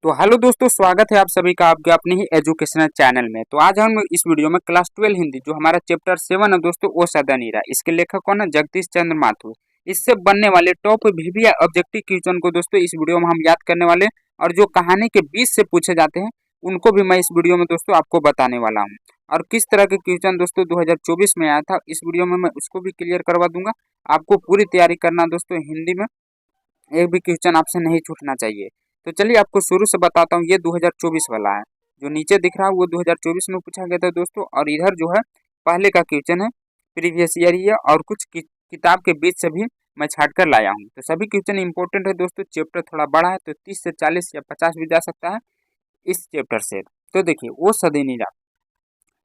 तो हेलो दोस्तों, स्वागत है आप सभी का आपके अपने ही एजुकेशनल चैनल में। तो आज हम इस वीडियो में क्लास 12 हिंदी जो हमारा चैप्टर 7 है दोस्तों, वो सदनीरा, इसके लेखक कौन है? जगदीश चंद्र माथुर। इससे बनने वाले टॉप वीवीआई ऑब्जेक्टिव क्वेश्चन को दोस्तों इस वीडियो में हम याद करने वाले हैं, और जो कहानी के बीच से पूछे जाते हैं उनको भी मैं इस वीडियो में दोस्तों आपको बताने वाला हूँ। और किस तरह के क्वेश्चन दोस्तों 2024 में आया था, इस वीडियो में मैं उसको भी क्लियर करवा दूंगा। आपको पूरी तैयारी करना दोस्तों, हिंदी में एक भी क्वेश्चन आपसे नहीं छूटना चाहिए। तो चलिए आपको शुरू से बताता हूँ। ये 2024 वाला है, जो नीचे दिख रहा है वो 2024 में पूछा गया था दोस्तों। और इधर जो है पहले का क्वेश्चन है, प्रीवियस ईयर ही है, और कुछ किताब के बीच से भी मैं छाट कर लाया हूँ। तो सभी क्वेश्चन इंपॉर्टेंट है दोस्तों। चैप्टर थोड़ा बड़ा है, तो 30 से 40 या 50 भी जा सकता है इस चैप्टर से। तो देखिए, वो सदनीरा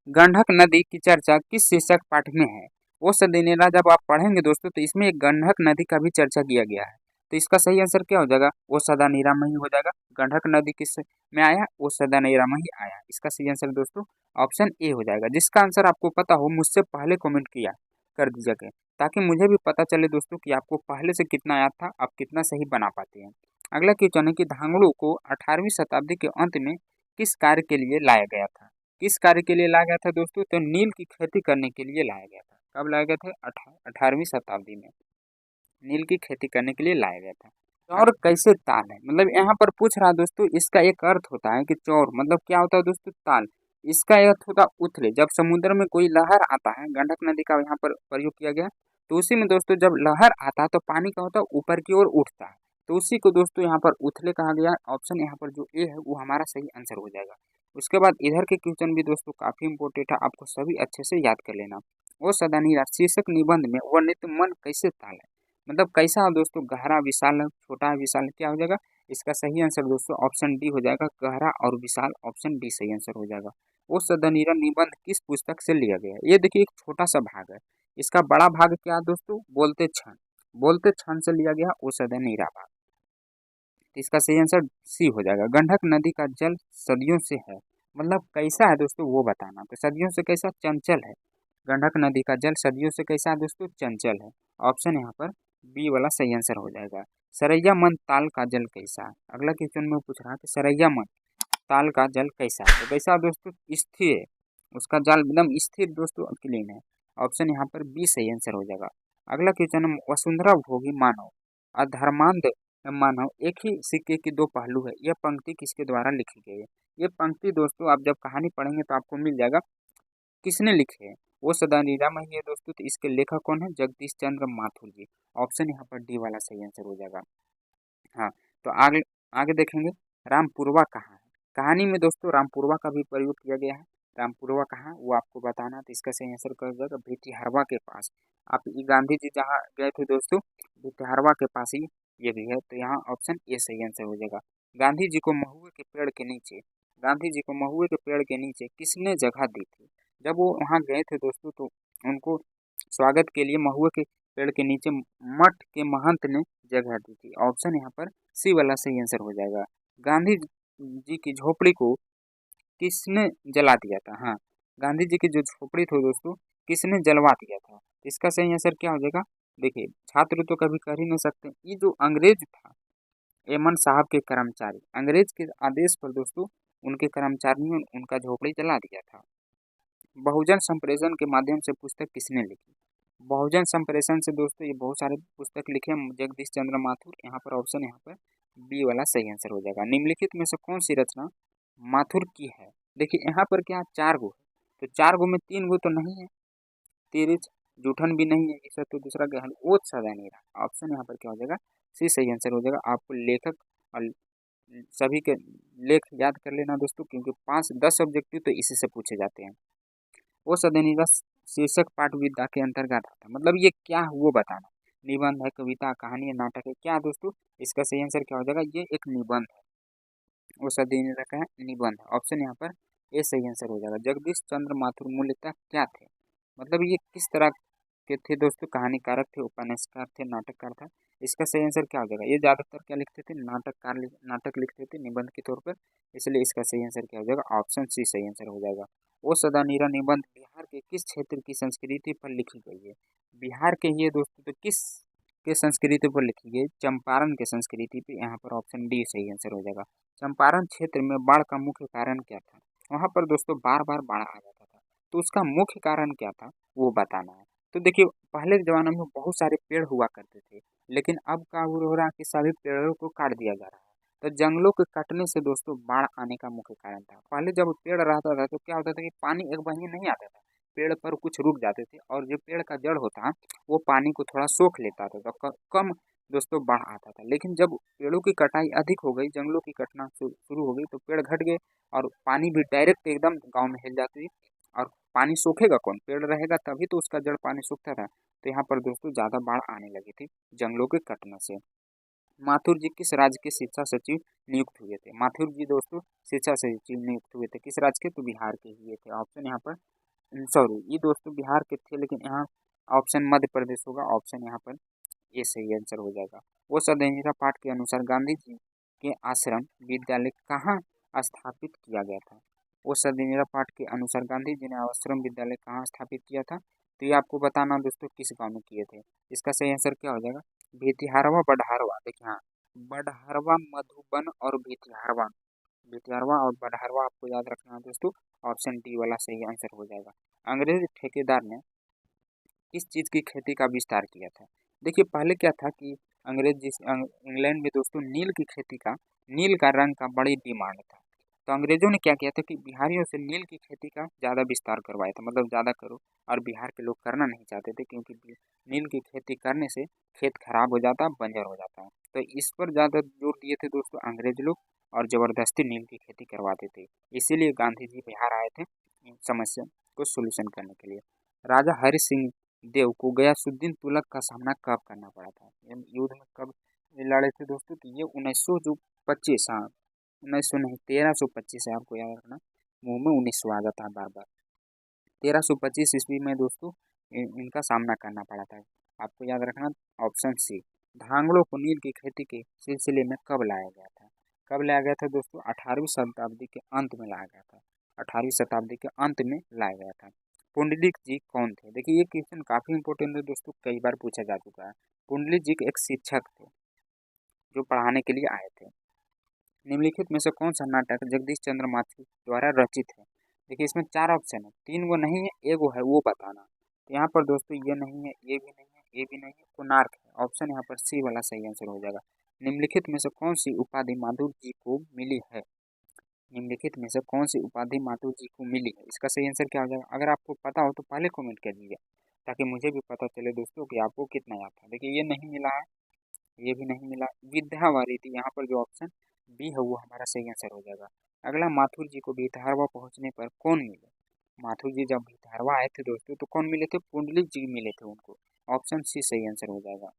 गंडक नदी की चर्चा किस शीर्षक पाठ में है? वो सदनीरा जब आप पढ़ेंगे दोस्तों, तो इसमें एक गंडक नदी का भी चर्चा किया गया है। तो इसका सही आंसर क्या हो जाएगा? वो सदानीरा में ही हो जाएगा। गंडक नदी किस में आया? वो सदानीरा में ही आया। इसका सही आंसर दोस्तों ऑप्शन ए हो जाएगा। जिसका आंसर आपको पता हो मुझसे पहले कमेंट किया कर दीजिएगा, ताकि मुझे भी पता चले दोस्तों कि आपको पहले से कितना याद था, आप कितना सही बना पाते हैं। अगला क्वेश्चन है कि धांगड़ू को 18वीं शताब्दी के अंत में किस कार्य के लिए लाया गया था? किस कार्य के लिए लाया गया था दोस्तों? तो नील की खेती करने के लिए लाया गया था। कब लाया गया था? 18वीं शताब्दी में नील की खेती करने के लिए लाया गया था। चौर कैसे ताल है? मतलब यहाँ पर पूछ रहा है दोस्तों, इसका एक अर्थ होता है कि चौर मतलब क्या होता है दोस्तों? ताल। इसका अर्थ होता है उथले। जब समुद्र में कोई लहर आता है, गंडक नदी का यहाँ पर प्रयोग किया गया, तो उसी में दोस्तों जब लहर आता है तो पानी का होता है ऊपर की ओर उठता है, तो उसी को दोस्तों यहाँ पर उथले कहा गया। ऑप्शन यहाँ पर जो ए है वो हमारा सही आंसर हो जाएगा। उसके बाद इधर के क्वेश्चन भी दोस्तों काफी इंपोर्टेंट है, आपको सभी अच्छे से याद कर लेना। वो सदानीरा शीर्षक निबंध में वर्णित मन कैसे ताल है? मतलब कैसा है दोस्तों? गहरा, विशाल, छोटा, विशाल, क्या हो जाएगा? इसका सही आंसर दोस्तों ऑप्शन डी हो जाएगा। गहरा और विशाल, ऑप्शन डी सही आंसर हो जाएगा। वो सदनीरा निबंध किस पुस्तक से लिया गया है? ये देखिए एक छोटा सा भाग है। इसका बड़ा भाग क्या है दोस्तों? बोलते क्षण। बोलते क्षण से लिया गया वो सदनीरा भाग। इसका सही आंसर सी हो जाएगा। गंडक नदी का जल सदियों से है, मतलब कैसा है दोस्तों वो बताना। तो सदियों से कैसा? चंचल है। गंडक नदी का जल सदियों से कैसा है दोस्तों? चंचल है। ऑप्शन यहाँ पर बी वाला सही आंसर हो जाएगा। सरैया मन ताल का जल कैसा है? अगला क्वेश्चन में पूछ रहा है कि सरैया मन ताल का जल कैसा है? तो कैसा दोस्तों? स्थिर है। उसका जल एकदम स्थिर दोस्तों, क्लीन है। ऑप्शन यहाँ पर बी सही आंसर हो जाएगा। अगला क्वेश्चन है वसुंधरा भोगी मानव अधर्मांध मानव एक ही सिक्के की दो पहलू है, यह पंक्ति किसके द्वारा लिखी गई है? ये पंक्ति दोस्तों आप जब कहानी पढ़ेंगे तो आपको मिल जाएगा किसने लिखे हैं। वो सदानीरा में ही है दोस्तों। तो इसके लेखक कौन है? जगदीश चंद्र माथुर जी। ऑप्शन यहाँ पर डी वाला सही आंसर हो जाएगा। हाँ, तो आगे आगे देखेंगे। रामपुरवा कहाँ है? कहानी में दोस्तों रामपुरवा का भी प्रयोग किया गया है। रामपुरवा कहाँ वो आपको बताना। तो इसका सही आंसर कर जाएगा भिटिहरवा के पास। आप ये गांधी जी जहाँ गए थे दोस्तों, भिटिहरवा के पास ही ये भी है। तो यहाँ ऑप्शन ए सही आंसर हो जाएगा। गांधी जी को महुए के पेड़ के नीचे, गांधी जी को महुए के पेड़ के नीचे किसने जगह दी थी? जब वो वहाँ गए थे दोस्तों, तो उनको स्वागत के लिए महुए के पेड़ के नीचे मठ के महंत ने जगह दी थी। ऑप्शन यहाँ पर सी वाला सही आंसर हो जाएगा। गांधी जी की झोपड़ी को किसने जला दिया था? हाँ, गांधी जी की जो झोपड़ी थी दोस्तों, किसने जलवा दिया था? इसका सही आंसर क्या हो जाएगा? देखिए, छात्र तो कभी कर ही नहीं सकते। ये जो अंग्रेज था, एमन साहब के कर्मचारी, अंग्रेज के आदेश पर दोस्तों उनके कर्मचारियों ने उनका झोपड़ी जला दिया था। बहुजन संप्रेषण के माध्यम से पुस्तक किसने लिखी? बहुजन संप्रेषण से दोस्तों ये बहुत सारे पुस्तक लिखे जगदीश चंद्र माथुर। यहाँ पर ऑप्शन यहाँ पर बी वाला सही आंसर हो जाएगा। निम्नलिखित में से कौन सी रचना माथुर की है? देखिए यहाँ पर क्या 4 गो है, तो 4 गो में 3 गो तो नहीं है। तिरछ जूठन भी नहीं है, इसका तो दूसरा क्या है? ओत सदा नहीं रहा। ऑप्शन यहाँ पर क्या हो जाएगा? सी सही आंसर हो जाएगा। आपको लेखक और सभी के लेख याद कर लेना दोस्तों, क्योंकि 5-10 ऑब्जेक्टिव तो इसी से पूछे जाते हैं। वो सदनीरा शीर्षक पाठ विद्या के अंतर्गत आता है। मतलब ये क्या है वो बताना। निबंध है, कविता, कहानी है, नाटक है, क्या है दोस्तों? इसका सही आंसर क्या हो जाएगा? ये एक निबंध है। वो सदनीरा का है निबंध। ऑप्शन यहाँ पर ए सही आंसर हो जाएगा। जगदीश चंद्र माथुर मूल्यतः क्या थे? मतलब ये किस तरह के थे दोस्तों? कहानीकारक थे, उपन्यासकार थे, नाटककार था? इसका सही आंसर क्या हो जाएगा? ये ज्यादातर क्या लिखते थे? नाटक लिखते थे निबंध के तौर पर, इसलिए इसका सही आंसर क्या हो जाएगा? ऑप्शन सी सही आंसर हो जाएगा। वो सदानीरा निबंध बिहार के किस क्षेत्र की संस्कृति पर लिखी गई है? बिहार के ही है दोस्तों। तो किस किसके संस्कृति पर लिखी है? चंपारण के संस्कृति पे। यहाँ पर ऑप्शन डी सही आंसर हो जाएगा। चंपारण क्षेत्र में बाढ़ का मुख्य कारण क्या था? वहाँ पर दोस्तों बार बार बाढ़ आ जाता था, तो उसका मुख्य कारण क्या था वो बताना है। तो देखिए पहले के जमाने में बहुत सारे पेड़ हुआ करते थे, लेकिन अब क्या हो रहा है कि सभी पेड़ों को काट दिया जा रहा है। तो जंगलों के कटने से दोस्तों बाढ़ आने का मुख्य कारण था। पहले जब पेड़ रहता था तो क्या होता था कि पानी एक बहिनी नहीं आता था, पेड़ पर कुछ रुक जाते थे और जो पेड़ का जड़ होता वो पानी को थोड़ा सोख लेता था, तो कम दोस्तों बाढ़ आता था। लेकिन जब पेड़ों की कटाई अधिक हो गई, जंगलों की कटना शुरू हो गई, तो पेड़ घट गए और पानी भी डायरेक्ट एकदम गाँव में हिल जाती थी। और पानी सोखेगा कौन? पेड़ रहेगा तभी तो उसका जड़ पानी सूखता था। तो यहाँ पर दोस्तों ज़्यादा बाढ़ आने लगी थी जंगलों के कटने से। माथुर जी किस राज्य के शिक्षा सचिव नियुक्त हुए थे? माथुर जी दोस्तों शिक्षा सचिव नियुक्त हुए थे किस राज्य के? तो बिहार के हुए थे। ऑप्शन यहाँ पर सॉरी, ये दोस्तों बिहार के थे, लेकिन यहाँ ऑप्शन मध्य प्रदेश होगा। ऑप्शन यहाँ पर ये सही आंसर हो जाएगा। वो सदैनिका पाठ के अनुसार गांधी जी के आश्रम विद्यालय कहाँ स्थापित किया गया था? वो सदैनिका पाठ के अनुसार गांधी जी ने आश्रम विद्यालय कहाँ स्थापित किया था? तो ये आपको बताना दोस्तों किस गाँव में किए थे। इसका सही आंसर क्या हो जाएगा? भितिहारवा बडहारवा। देखिए हाँ, बडहारवा मधुबन और भितिहारवा, भितिहारवा और बडहारवा आपको याद रखना है दोस्तों। ऑप्शन डी वाला सही आंसर हो जाएगा। अंग्रेज ठेकेदार ने किस चीज़ की खेती का विस्तार किया था? देखिए पहले क्या था कि इंग्लैंड में दोस्तों नील की खेती का, नील का रंग का बड़ी डिमांड था। तो अंग्रेजों ने क्या किया था कि बिहारियों से नील की खेती का ज़्यादा विस्तार करवाया था, मतलब ज़्यादा करो। और बिहार के लोग करना नहीं चाहते थे, क्योंकि नील की खेती करने से खेत खराब हो जाता, बंजर हो जाता है। तो इस पर ज़्यादा जोर दिए थे दोस्तों अंग्रेज लोग, और ज़बरदस्ती नील की खेती करवाते थे। इसीलिए गांधी जी बिहार आए थे इन समस्या को सोल्यूशन करने के लिए। राजा हरि सिंह देव को गयासुद्दीन तुगलक का सामना कब करना पड़ा था? युद्ध में कब लड़े थे दोस्तों? तो ये 1925, हाँ 1900 नहीं 1325 है, आपको याद रखना, मुंह में 1900 आ जाता है बार बार। 1325 ईस्वी में दोस्तों इनका सामना करना पड़ा था, आपको याद रखना। ऑप्शन सी, धांगड़ों को नील की खेती के सिलसिले में कब लाया गया था? कब लाया गया था दोस्तों? 18वीं शताब्दी के अंत में लाया गया था। 18वीं शताब्दी के अंत में लाया गया था। पुंडलिक जी कौन थे? देखिए ये क्वेश्चन काफी इंपॉर्टेंट है दोस्तों, कई बार पूछा जा चुका है। पुंडलिक जी एक शिक्षक थे जो पढ़ाने के लिए आए थे। निम्नलिखित में से कौन सा नाटक जगदीश चंद्र माथुर द्वारा रचित है? देखिए इसमें 4 ऑप्शन है, 3 वो नहीं है, एक वो है, वो बताना। तो यहाँ पर दोस्तों ये नहीं है, ये भी नहीं है, ये भी नहीं है, कोणार्क है। ऑप्शन यहाँ पर सी वाला सही आंसर हो जाएगा। निम्नलिखित में से कौन सी उपाधि माधुर जी को मिली है? निम्नलिखित में से कौन सी उपाधि माधुर जी को मिली है? इसका सही आंसर क्या हो जाएगा? अगर आपको पता हो तो पहले कमेंट कर दीजिए, ताकि मुझे भी पता चले दोस्तों कि आपको कितना याद था। देखिए ये नहीं मिला है, ये भी नहीं मिला। विद्यावारिधि थी, यहाँ पर जो ऑप्शन बी है वो हमारा सही आंसर हो जाएगा। अगला, माथुर जी को भितहारवा पहुंचने पर कौन मिले? माथुर जी जब भितहारवा आए थे दोस्तों तो कौन मिले थे? पुंडलिक जी मिले थे उनको। ऑप्शन सी सही आंसर हो जाएगा।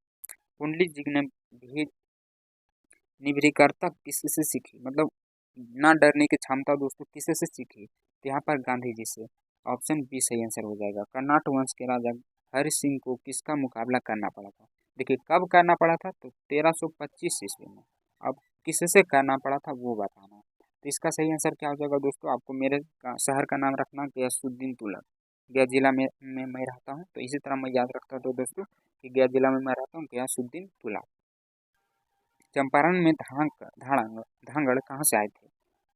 पुंडलिक जी ने भी निर्भीकता किससे सीखी, मतलब ना डरने की क्षमता दोस्तों किससे सीखी? तो यहाँ पर गांधी जी से। ऑप्शन बी सही आंसर हो जाएगा। कर्नाट वंश के राजा हरि सिंह को किसका मुकाबला करना पड़ा था? देखिए कब करना पड़ा था? तो 1325 ईस्वी में। अब किससे करना पड़ा था वो बताना है। तो इसका सही आंसर क्या हो जाएगा दोस्तों? आपको मेरे शहर का नाम रखना, गयासुद्दीन तुगलक। गया जिला में मैं रहता हूँ, तो इसी तरह मैं याद रखता हूँ दोस्तों कि गया जिला में मैं रहता हूँ, गयासुद्दीन तुगलक। चंपारण में धांगड़ कहाँ से आए थे?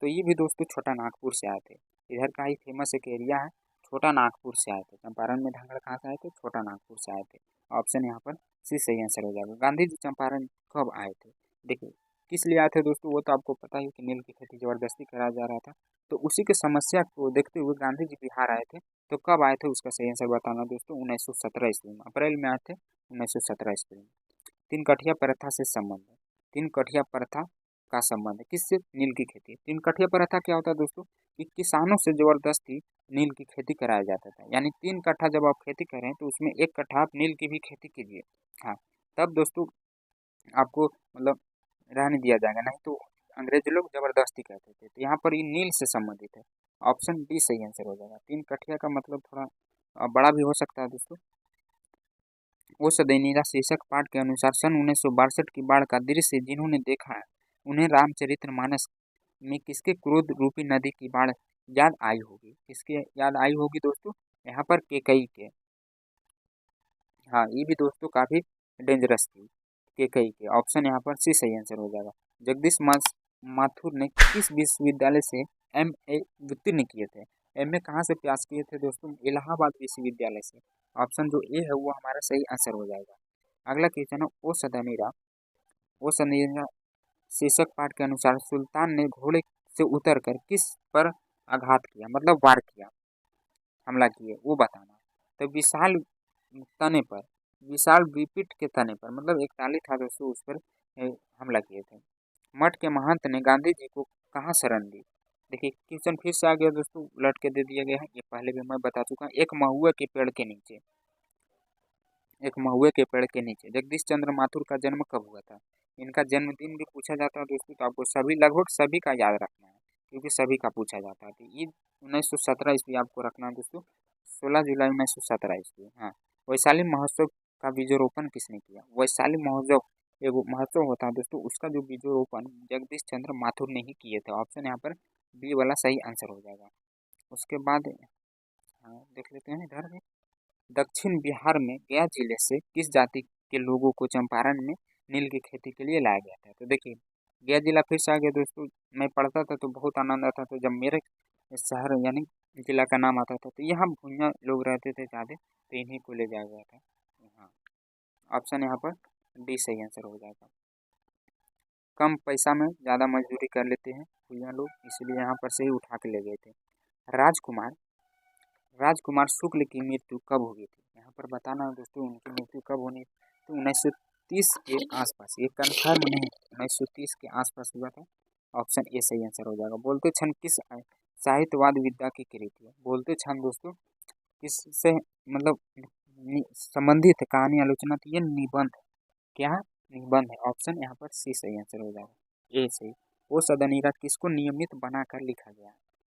तो ये भी दोस्तों छोटा नागपुर से आए थे। इधर का ही फेमस एक एरिया है, छोटा नागपुर से आए थे। चंपारण में धांगड़ कहाँ से आए थे? छोटा नागपुर से आए थे। ऑप्शन यहाँ पर सी सही आंसर हो जाएगा। गांधी जी चंपारण कब आए थे? देखिए किस लिए आए थे दोस्तों? वो तो आपको पता ही कि नील की खेती जबरदस्ती कराया जा रहा था, तो उसी की समस्या को देखते हुए गांधी जी बिहार आए थे। तो कब आए थे उसका सही आंसर बताना दोस्तों। 1917 ईस्वी में, अप्रैल में आए थे 1917 ईस्वी में। तीन कठिया प्रथा से संबंध है। तीन कठिया प्रथा का संबंध है किससे? नील की खेती। तीन कठिया प्रथा क्या होता है दोस्तों? कि किसानों से जबरदस्ती नील की खेती कराया जाता था। यानी 3 कट्ठा जब आप खेती करें तो उसमें 1 कट्ठा आप नील की भी खेती कीजिए। हाँ, तब दोस्तों आपको मतलब रहने दिया जाएगा, नहीं तो अंग्रेज लोग जबरदस्ती करते थे। तो यहाँ पर ये नील से संबंधित है। ऑप्शन डी सही आंसर हो जाएगा। 3 कठिया का मतलब थोड़ा बड़ा भी हो सकता है दोस्तों। वो सदैनिका शीर्षक पाठ के अनुसार सन 1962 की बाढ़ का दृश्य जिन्होंने देखा है उन्हें रामचरितमानस में किसके क्रोध रूपी नदी की बाढ़ याद आई होगी? किसके याद आई होगी दोस्तों? यहाँ पर केकई के। हाँ, ये भी दोस्तों काफी डेंजरस थी केकई के। ऑप्शन यहाँ पर सी सही आंसर हो जाएगा। जगदीश माथुर ने किस विश्वविद्यालय से MA उत्तीर्ण किए थे? MA कहाँ से पास किए थे दोस्तों? इलाहाबाद विश्वविद्यालय से। ऑप्शन जो ए है वो हमारा सही आंसर हो जाएगा। अगला क्वेश्चन है ओ सदनीरा शीर्षक पाठ के अनुसार सुल्तान ने घोड़े से उतरकर किस पर आघात किया, मतलब वार किया, हमला किए, वो बताना। तो तने पर विशाल विपिट के तने पर, मतलब एक टाली था दोस्तों, उस पर हमला किए थे। मठ के महंत ने गांधी जी को कहाँ शरण दी? देखिए क्वेश्चन फिर से आ गया दोस्तों, उलट के दे दिया गया है, ये पहले भी मैं बता चुका हूँ। एक महुए के पेड़ के नीचे जगदीश चंद्र माथुर का जन्म कब हुआ था? इनका जन्मदिन भी पूछा जाता है दोस्तों, तो आपको लगभग सभी का याद रखना है, क्योंकि सभी का पूछा जाता है। तो ये 1917 ईस्वी आपको रखना है दोस्तों, 16 जुलाई 1917 ईस्वी। हाँ। वैशाली महोत्सव का बीजारोपण किसने किया? वैशाली महोत्सव एगो महोत्सव होता है दोस्तों, उसका जो बीजारोपण जगदीश चंद्र माथुर ने ही किए थे। ऑप्शन यहाँ पर बी वाला सही आंसर हो जाएगा। उसके बाद देख लेते हैं इधर में, दक्षिण बिहार में गया जिले से किस जाति के लोगों को चंपारण में नील की खेती के लिए लाया गया था? तो देखिए गया जिला फिर से आ गया दोस्तों, मैं पढ़ता था तो बहुत आनंद आता था जब मेरे शहर यानी जिला का नाम आता था। तो यहाँ भुइयाँ लोग रहते थे ज़्यादा, तो इन्हीं को ले जाया गया था। हाँ, ऑप्शन यहाँ पर डी सही आंसर हो जाएगा। कम पैसा में ज़्यादा मजदूरी कर लेते हैं भुइयाँ लोग, इसलिए यहाँ पर से ही उठा के ले गए थे। राजकुमार शुक्ल की मृत्यु कब हुई थी? यहाँ पर बताना दोस्तों उनकी मृत्यु कब होनी, तो 1930 के आसपास, ये कन्फर्म नहीं, 1930 के आसपास हुआ था। ऑप्शन ए सही आंसर हो जाएगा। बोलते क्षण किस साहित्यवाद विद्या की कृति है? बोलते क्षण दोस्तों किससे मतलब संबंधित है? कहानी, आलोचना, तो ये निबंध, क्या निबंध है। ऑप्शन यहाँ पर सी सही आंसर हो जाएगा, ए सही। वो सदनीरा किसको नियमित बनाकर लिखा गया?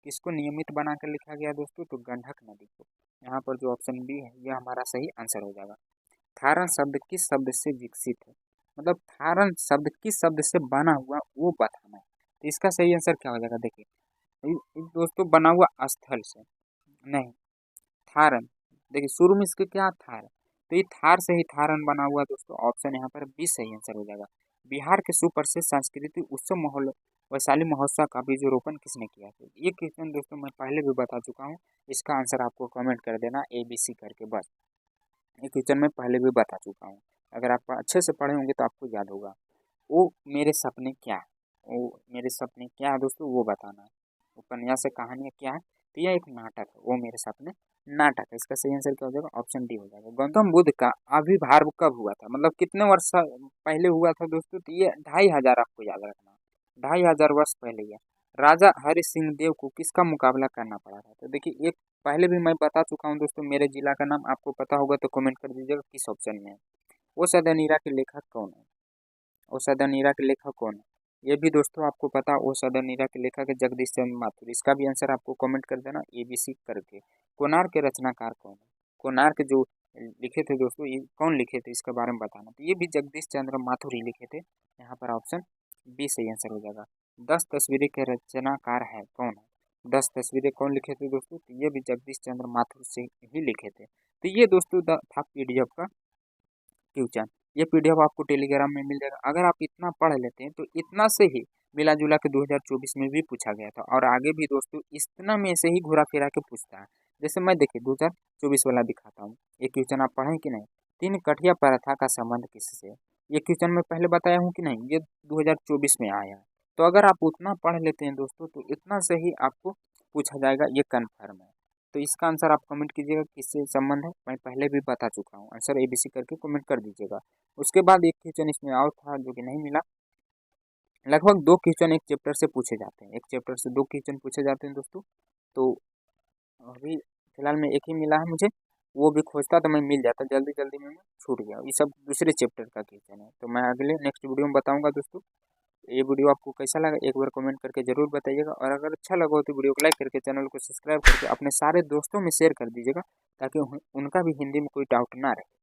किसको नियमित बनाकर लिखा गया दोस्तों? तो गंडक नदी को। यहाँ पर जो ऑप्शन बी है यह हमारा सही आंसर हो जाएगा। थारण शब्द किस शब्द से विकसित है? मतलब थारण शब्द किस शब्द से बना हुआ वो बताना है। तो इसका सही आंसर क्या हो जाएगा? देखिए दोस्तों बना हुआ स्थल से नहीं, थारण। देखिए शुरू में इसके क्या थार, तो ये थार से ही थारण बना हुआ दोस्तों। ऑप्शन यहाँ पर बी सही आंसर हो जाएगा। बिहार के सुप्रसिद्ध सांस्कृतिक उत्सव वैशाली महोत्सव का बीजारोपण किसने किया था? ये क्वेश्चन दोस्तों मैं पहले भी बता चुका हूँ, इसका आंसर आपको कमेंट कर देना ABC करके, बस। ये क्वेश्चन मैं पहले भी बता चुका हूँ, अगर आप अच्छे से पढ़े होंगे तो आपको याद होगा। वो मेरे सपने क्या है? वो मेरे सपने क्या है दोस्तों, वो बताना है। उपन्यास से कहानियाँ क्या है? तो यह एक नाटक है, वो मेरे सपने नाटक है। इसका सही आंसर क्या हो जाएगा? ऑप्शन डी हो जाएगा। गौतम बुद्ध का आविर्भाव कब हुआ था? मतलब कितने वर्ष पहले हुआ था दोस्तों? तो ये 2500, आपको याद रखना, 2500 वर्ष पहले यह राजा हरि सिंह देव को किसका मुकाबला करना पड़ा था? तो देखिए एक पहले भी मैं बता चुका हूँ दोस्तों, मेरे जिला का नाम आपको पता होगा तो कमेंट कर दीजिएगा किस ऑप्शन में है। वो सदनीरा के लेखक कौन है? वो सदनीरा के लेखक कौन है? ये भी दोस्तों आपको पता, वो सदनीरा के लेखक है जगदीश चंद्र माथुर। इसका भी आंसर आपको कमेंट कर देना ABC करके। कोणार्क के रचनाकार कौन है? कोणार्क जो लिखे थे दोस्तों, ये कौन लिखे थे इसके बारे में बताना। तो ये भी जगदीश चंद्र माथुर ही लिखे थे। यहाँ पर ऑप्शन बी सही आंसर हो जाएगा। 10 तस्वीरें के रचनाकार है कौन है? 10 तस्वीरें कौन लिखे थे दोस्तों? तो ये भी जगदीश चंद्र माथुर से ही लिखे थे। तो ये दोस्तों था PDF का क्वेश्चन। ये PDF आपको टेलीग्राम में मिल जाएगा। अगर आप इतना पढ़ लेते हैं तो इतना से ही मिला जुला के 2024 में भी पूछा गया था, और आगे भी दोस्तों इतना में से ही घुरा फिरा के पूछता है। जैसे मैं देखिए 2024 वाला दिखाता हूँ, ये क्वेश्चन आप पढ़ें कि नहीं? 3 कठिया प्रथा का संबंध किससे? ये क्वेश्चन मैं पहले बताया हूँ कि नहीं? ये 2024 में आया है। तो अगर आप उतना पढ़ लेते हैं दोस्तों तो इतना से ही आपको पूछा जाएगा, ये कन्फर्म है। तो इसका आंसर आप कमेंट कीजिएगा किससे संबंध है, मैं पहले भी बता चुका हूँ। आंसर ABC करके कमेंट कर दीजिएगा। उसके बाद एक क्वेश्चन इसमें और था जो कि नहीं मिला। लगभग 2 क्वेश्चन एक चैप्टर से पूछे जाते हैं, एक चैप्टर से 2 क्वेश्चन पूछे जाते हैं दोस्तों। तो अभी फिलहाल में एक ही मिला है मुझे, वो भी खोजता तो मैं मिल जाता, जल्दी जल्दी में छूट गया। ये सब दूसरे चैप्टर का क्वेश्चन है, तो मैं अगले नेक्स्ट वीडियो में बताऊँगा दोस्तों। ये वीडियो आपको कैसा लगा एक बार कमेंट करके जरूर बताइएगा, और अगर अच्छा लगा हो तो वीडियो को लाइक करके चैनल को सब्सक्राइब करके अपने सारे दोस्तों में शेयर कर दीजिएगा, ताकि उनका भी हिंदी में कोई डाउट ना रहे।